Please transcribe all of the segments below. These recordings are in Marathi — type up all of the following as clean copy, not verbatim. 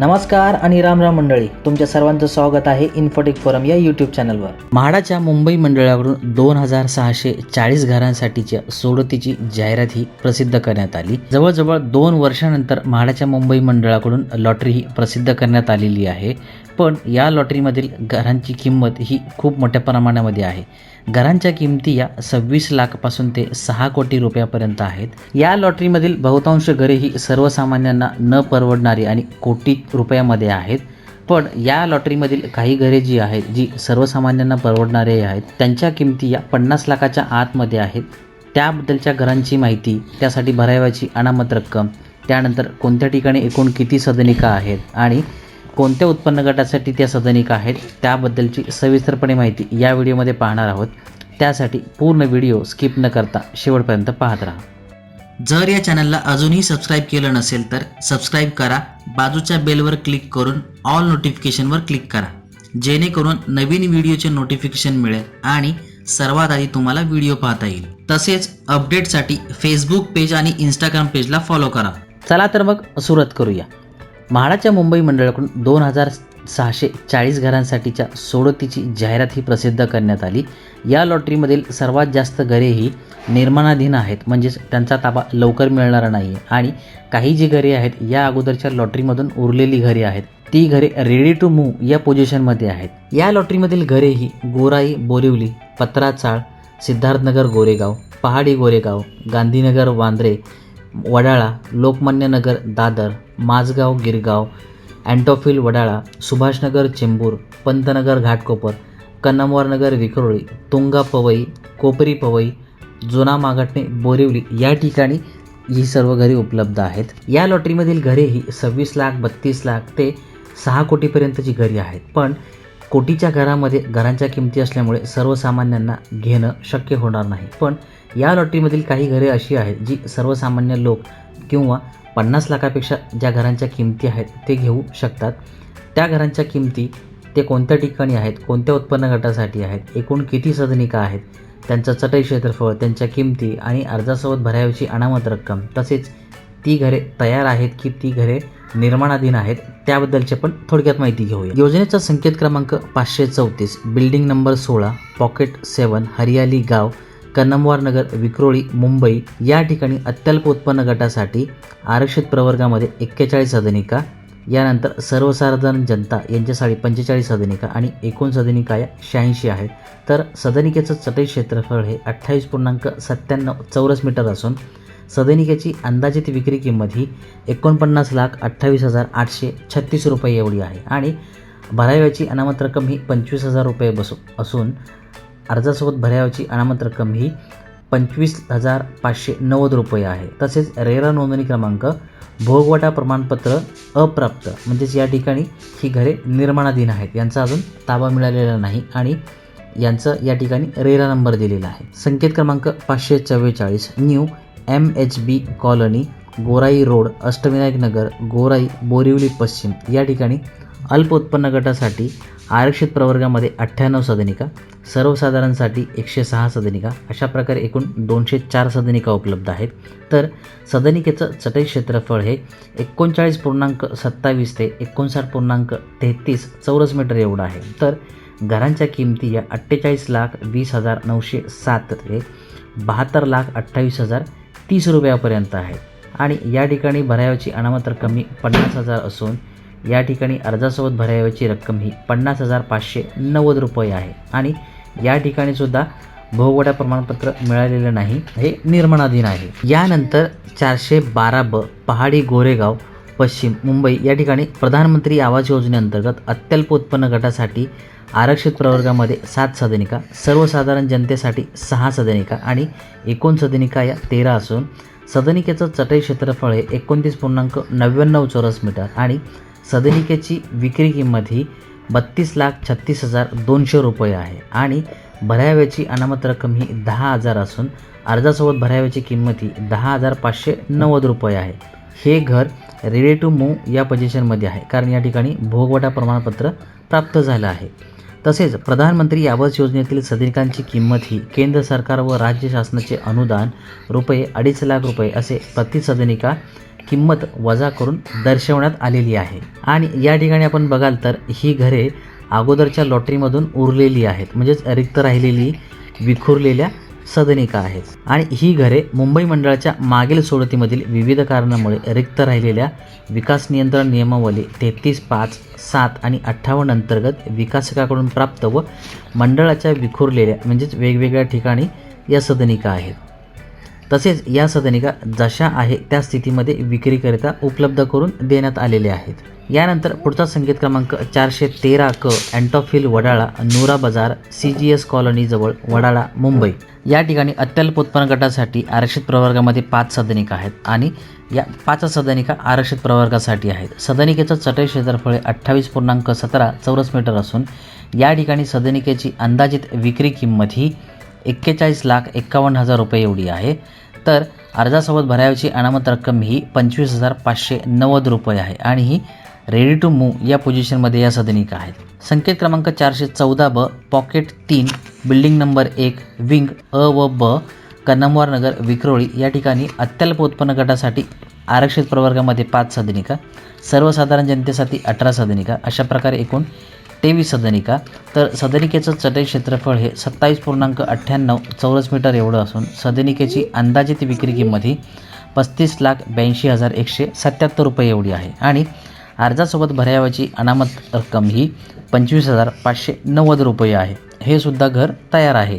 नमस्कार आणि राम राम मंडळी, तुमच्या सर्वांचं स्वागत आहे इन्फोटेक फोरम या यूट्यूब चॅनलवर। म्हाडाच्या मुंबई मंडळाकडून 2640 घरांसाठीच्या सोडतीची जाहिरात ही प्रसिद्ध करण्यात आली। जवळजवळ 2 वर्षानंतर म्हाडाच्या मुंबई मंडळाकडून लॉटरी ही प्रसिद्ध करण्यात आलेली आहे। पण या लॉटरीमधील घरांची किंमत ही खूप मोठ्या प्रमाणामध्ये आहे। घरांच्या किमती या 26 लाखापासून ते 6 कोटी रुपयापर्यंत आहेत। या लॉटरीमधील बहुतांश घरे ही सर्वसामान्यांना न परवडणारी आणि कोटी रुपयामध्ये आहेत। पण या लॉटरीमधील काही घरे जी आहेत, जी सर्वसामान्यांना परवडणारे आहेत, त्यांच्या किमती या 50 लाखाच्या आतमध्ये आहेत। त्याबद्दलच्या घरांची माहिती, त्यासाठी भरावयाची अनामत रक्कम, त्यानंतर कोणत्या ठिकाणी एकूण किती सदनिका आहेत आणि कोणत्या उत्पन्न गटासाठी त्या सदनिका आहेत, त्याबद्दलची सविस्तरपणे माहिती या व्हिडिओमध्ये पाहणार आहोत। त्यासाठी पूर्ण व्हिडिओ स्किप न करता शेवटपर्यंत पाहत राहा। जर या चॅनलला अजूनही सबस्क्राईब केलं नसेल तर सबस्क्राईब करा, बाजूच्या बेलवर क्लिक करून ऑल नोटिफिकेशनवर क्लिक करा, जेणेकरून नवीन व्हिडिओचे नोटिफिकेशन मिळेल आणि सर्वात आधी तुम्हाला व्हिडिओ पाहता येईल। तसेच अपडेटसाठी फेसबुक पेज आणि इंस्टाग्राम पेजला फॉलो करा। चला तर मग सुरुवात करूया। म्हाडाच्या मुंबई मंडळाकडून 2640 घरांसाठीच्या सोडतीची जाहिरात ही प्रसिद्ध करण्यात आली। या लॉटरीमधील सर्वात जास्त घरे ही निर्माणाधीन आहेत, म्हणजेच त्यांचा ताबा लवकर मिळणारा नाही आहे। आणि काही जी घरे आहेत, या अगोदरच्या लॉटरीमधून उरलेली घरे आहेत, ती घरे रेडी टू मूव्ह या पोझिशनमध्ये आहेत। या लॉटरीमधील घरे ही गोराई, बोरिवली, पत्राचाळ, सिद्धार्थनगर गोरेगाव, पहाडी गोरेगाव, गांधीनगर वांद्रे, वडाळा, लोकमान्य नगर दादर, माझगाव गिरगाव, अँटोफिल वडाळा, सुभाषनगर चेंबूर, पंतनगर घाटकोपर, कन्नमवारनगर विक्रोळी, तुंगा पवई, कोपरी पवई, जुना मागाटणे बोरिवली या ठिकाणी ही सर्व घरे उपलब्ध आहेत। या लॉटरीमधील घरे ही 26 लाख, 32 लाख ते 6 कोटीपर्यंतची घरे आहेत। पण कोटीच्या घरामध्ये घरांच्या किमती असल्यामुळे सर्वसामान्यांना घेणं शक्य होणार नाही। पण या लॉटरीमधील काही घरे अशी आहेत, जी सर्वसामान्य लोक किंवा 50 लाखापेक्षा ज्या घरांच्या किमती आहेत ते घेऊ शकतात। त्या घरांच्या किमती, ते कोणत्या ठिकाणी आहेत, कोणत्या उत्पन्न गटासाठी आहेत, एकूण किती सदनिका आहेत, त्यांचं चटई क्षेत्रफळ, त्यांच्या किमती आणि अर्जासोबत भरावयाची अनामत रक्कम, तसेच ती घरे तयार आहेत की ती घरे निर्माणाधीन आहेत, त्याबद्दलचे पण थोडक्यात माहिती घेऊया। योजनेचा संकेत क्रमांक 534, बिल्डिंग नंबर 16, पॉकेट 7, हरियाली गाव, कन्नमवार नगर विक्रोळी मुंबई या ठिकाणी अत्यल्प उत्पन्न गटासाठी आरक्षित प्रवर्गामध्ये 41 सदनिका, यानंतर सर्वसाधारण जनता यांच्यासाठी 45 सदनिका आणि एकूण सदनिका या 86 आहेत। तर सदनिकेचं चटई क्षेत्रफळ हे 28.97 चौरस मीटर असून सदनिकेची अंदाजित विक्री किंमत ही 49,28,836 रुपये एवढी आहे आणि भरावयाची अनामत रक्कम ही 25,000 रुपये असून अर्जासोबत भरावयाची अनामत रक्कम ही 25,590 रुपये आहे। तसेच रेरा नोंदणी क्रमांक, भोगवटा प्रमाणपत्र अप्राप्त, म्हणजेच या ठिकाणी ही घरे निर्माणाधीन आहेत, यांचा अजून ताबा मिळालेला नाही आणि यांचं या ठिकाणी रेरा नंबर दिलेला आहे। संकेत क्रमांक 544, न्यू MHB कॉलनी, गोराई रोड, अष्टविनायक नगर, गोराई, बोरिवली पश्चिम या ठिकाणी अल्प उत्पन्न गटासाठी आरक्षित प्रवर्गामध्ये 98 सदनिका, सर्वसाधारणसाठी 106 सदनिका, अशा प्रकारे एकूण 204 सदनिका उपलब्ध आहेत। तर सदनिकेचं चटई क्षेत्रफळ हे 39.27 ते 59.33 चौरस मीटर एवढं आहे। तर घरांच्या किमती या 48,20,907 ते 72,28,030 रुपयापर्यंत आहेत आणि या ठिकाणी भरावयाची अनामत रक्कम ही 50,000 असून या ठिकाणी अर्जासोबत भरावयाची रक्कम ही 50,590 रुपये आहे आणि या ठिकाणी सुद्धा भोगवटा प्रमाणपत्र मिळालेलं नाही, हे निर्माणाधीन आहे। यानंतर 412 पहाडी गोरेगाव पश्चिम मुंबई या ठिकाणी प्रधानमंत्री आवास योजनेअंतर्गत अत्यल्प उत्पन्न गटासाठी आरक्षित प्रवर्गामध्ये 7 सदनिका, सर्वसाधारण जनतेसाठी 6 सदनिका आणि एकूण सदनिका या 13 असून सदनिकेचं चटई क्षेत्रफळ हे 29.99 चौरस मीटर आणि सदनिकेची विक्री किंमत ही 32,36,200 रुपये आहे आणि भरावयाची अनामत रक्कम ही 10,000 असून अर्जासोबत भरावयाची किंमत ही 10,590 रुपये आहे। हे घर रेडी टू मूव्ह या पोझिशनमध्ये आहे, कारण या ठिकाणी भोगवटा प्रमाणपत्र प्राप्त झालं आहे। तसेच प्रधानमंत्री आवास योजनेतील सदनिकांची किंमत ही केंद्र सरकार व राज्य शासनाचे अनुदान ₹2.5 लाख असे प्रति सदनिका किंमत वजा करून दर्शवण्यात आलेली आहे. आणि या ठिकाणी आपण बघाल तर ही घरे अगोदरच्या लॉटरीमधून उरलेली आहेत, म्हणजेच रिक्त राहिलेली विखुरलेल्या सदनिका आहेत. आणि ही घरे मुंबई मंडळाच्या मागील सोडतीमधील विविध कारणामुळे रिक्त राहिलेल्या विकास नियंत्रण नियमावली 33.5, 7 आणि 58 अंतर्गत विकासकाकडून प्राप्त व मंडळाच्या विखुरलेल्या म्हणजेच वेगवेगळ्या ठिकाणी या सदनिका आहेत. तसेच या सदनिका जशा आहे त्या स्थितीमध्ये विक्रीकरिता उपलब्ध करून देण्यात आलेल्या आहेत. यानंतर पुढचा संकेत क्रमांक 413 क अँटॉफिल वडाळा नूरा बाजार CGS कॉलनीजवळ वडाळा मुंबई. या ठिकाणी अत्यल्प उत्पन्न गटासाठी आरक्षित प्रवर्गामध्ये 5 सदनिका आहेत आणि या 5 सदनिका आरक्षित प्रवर्गासाठी आहेत. सदनिकेचं चटई क्षेत्रफळ 28.17 चौरस मीटर असून या ठिकाणी सदनिकेची अंदाजित विक्री किंमत ही 41,51,000 रुपये एवढी आहे. तर अर्जासोबत भरावयाची अनामत रक्कम ही 25,590 रुपये आहे आणि ही रेडी टू मूव्ह या पोझिशनमध्ये या सदनिका आहेत. संकेत क्रमांक 414 ब पॉकेट 3 बिल्डिंग नंबर 1 विंग अ व ब कन्नमवार नगर विक्रोळी या ठिकाणी अत्यल्प उत्पन्न गटासाठी आरक्षित प्रवर्गामध्ये 5 सदनिका, सर्वसाधारण जनतेसाठी 18 सदनिका, अशा प्रकारे एकूण 23 सदनिका. तर सदनिकेचं चटई क्षेत्रफळ हे 27.98 चौरस मीटर एवढं असून सदनिकेची अंदाजित विक्री किंमत ही 35,82,177 रुपये एवढी आहे आणि अर्जासोबत भरावयाची अनामत रक्कम ही 25,590 रुपये आहे. हे सुद्धा घर तयार आहे.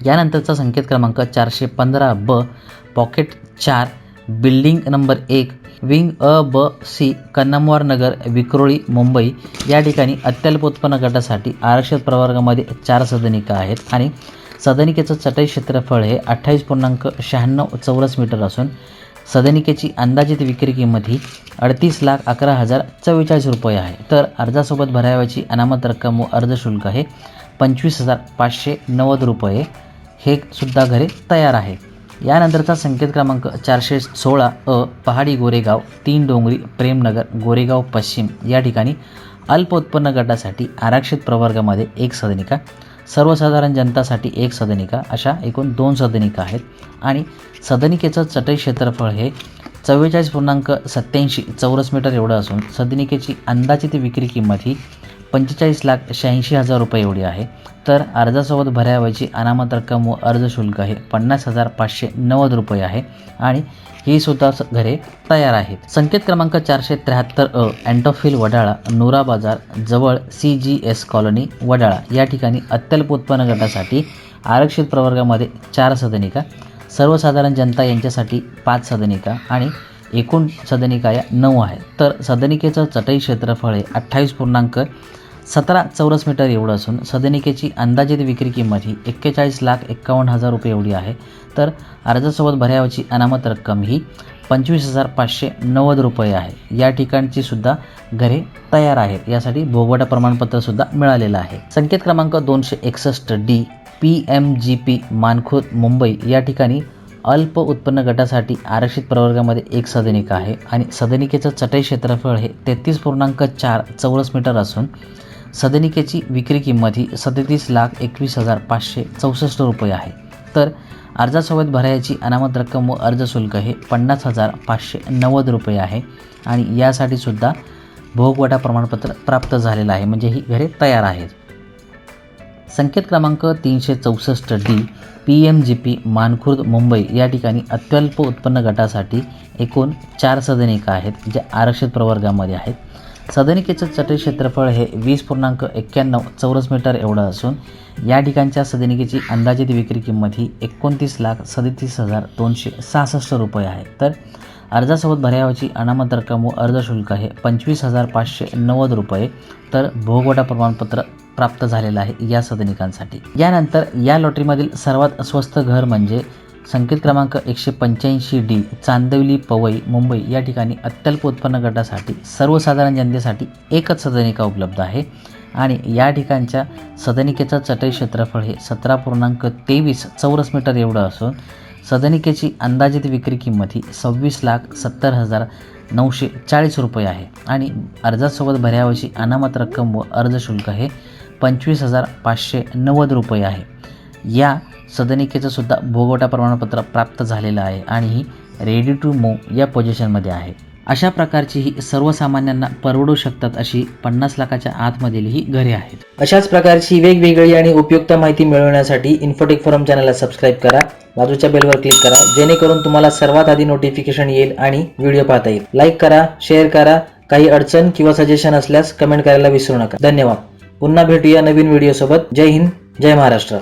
यानंतरचा संकेत क्रमांक 415 ब पॉकेट 4 बिल्डिंग नंबर 1 विंग अ ब सी कन्नमवार नगर विक्रोळी मुंबई या ठिकाणी अत्यल्प उत्पन्न गटासाठी आरक्षित प्रवर्गामध्ये 4 सदनिका आहेत आणि सदनिकेचं चटई क्षेत्रफळ हे 28.96 चौरस मीटर असून सदनिकेची अंदाजित विक्री किंमत ही 38,11,044 रुपये आहे. तर अर्जासोबत भरावयाची अनामत रक्कम व अर्ज शुल्क हे 25,590 रुपये. हे सुद्धा घरे तयार आहे. यानंतरचा संकेत क्रमांक 416 अ पहाडी गोरेगाव 3 डोंगरी प्रेमनगर गोरेगाव पश्चिम या ठिकाणी अल्प उत्पन्न गटासाठी आरक्षित प्रवर्गामध्ये 1 सदनिका, सर्वसाधारण जनतासाठी 1 सदनिका, अशा एकूण 2 सदनिका आहेत आणि सदनिकेचं चटई क्षेत्रफळ हे 44.87 चौरस मीटर एवढं असून सदनिकेची अंदाजित विक्री किंमत ही 45,86,000 रुपये एवढी आहे. तर अर्जासोबत भरावयाची अनामत रक्कम व अर्ज शुल्क हे 50,590 रुपये आहे आणि ही सुद्धा घरे तयार आहेत. संकेत क्रमांक 473 अ अँटॉफिल वडाळा नूरा बाजार जवळ CGS कॉलनी वडाळा या ठिकाणी अत्यल्प उत्पन्न गटासाठी आरक्षित प्रवर्गामध्ये 4 सदनिका, सर्वसाधारण जनता यांच्यासाठी 5 सदनिका आणि एकूण सदनिका या 9 आहेत. तर सदनिकेचं चटई क्षेत्रफळ हे 28.17 चौरस मीटर एवढं असून सदनिकेची अंदाजित विक्री किंमत ही 41,51,000 रुपये एवढी आहे. तर अर्जासोबत भरावयाची अनामत रक्कम ही 25,590 रुपये आहे. या ठिकाणची सुद्धा घरे तयार आहेत. यासाठी भोगवटा प्रमाणपत्रसुद्धा मिळालेलं आहे. संकेत क्रमांक 261 डी PMGP मानखुर्द मुंबई या ठिकाणी अल्प उत्पन्न गटासाठी आरक्षित प्रवर्गामध्ये 1 सदनिका आहे आणि सदनिकेचं चटई क्षेत्रफळ हे 33.4 चौरस मीटर असून सदनिकेची विक्री किंमत ही 37,21,564 रुपये आहे. तर अर्जासोबत भरायची अनामत रक्कम व अर्ज शुल्क हे 50,590 रुपये आहे आणि यासाठी सुद्धा भोगवटा प्रमाणपत्र प्राप्त झालेलं आहे, म्हणजे ही घरे तयार आहेत. संकेत क्रमांक 364 डी PMGP मानखुर्द मुंबई या ठिकाणी अत्यल्प उत्पन्न गटासाठी एकूण 4 सदनिका आहेत ज्या आरक्षित प्रवर्गामध्ये आहेत. सदनिकेचं चटई क्षेत्रफळ हे 20.91 चौरस मीटर एवढं असून या ठिकाणच्या सदनिकेची अंदाजित विक्री किंमत ही 29,37,266 रुपये आहे. तर अर्जासोबत भरावयाची अनामत रक्कम व अर्ज शुल्क हे 25,590 रुपये. तर भोगवटा प्रमाणपत्र प्राप्त झालेलं आहे या सदनिकांसाठी. यानंतर या लॉटरीमधील सर्वात स्वस्त घर म्हणजे संकेत क्रमांक 185 डी चांदवली पवई मुंबई या ठिकाणी अत्यल्प उत्पन्न गटासाठी सर्वसाधारण जनतेसाठी 1च सदनिका उपलब्ध आहे आणि या ठिकाणच्या सदनिकेचं चटई क्षेत्रफळ हे 17.23 चौरस मीटर एवढं असून सदनिकेची अंदाजित विक्री किंमत ही 26,70,940 रुपये आहे आणि अर्जासोबत भरावयाची अनामत रक्कम व अर्ज शुल्क हे 25,590 रुपये आहे. या सदनिकेचं सुद्धा भोगवटा प्रमाणपत्र प्राप्त झालेलं आहे आणि ही रेडी टू मूव्ह या पोझिशनमध्ये आहे. अशा प्रकारची ही सर्वसामान्यांना परवडू शकतात अशी 50 लाखाच्या आतमधील ही घरे आहेत. अशाच प्रकारची वेगवेगळी आणि उपयुक्त माहिती मिळवण्यासाठी इन्फोटेक फोरम चॅनलला सबस्क्राईब करा, बाजूच्या बेलवर क्लिक करा, जेणेकरून तुम्हाला सर्वात आधी नोटिफिकेशन येईल आणि व्हिडिओ पाहता येईल. लाईक करा, शेअर करा. काही अडचण किंवा सजेशन असल्यास कमेंट करायला विसरू नका. धन्यवाद. पुन्हा भेटूया नवीन व्हिडिओ सोबत. जय हिंद, जय महाराष्ट्र.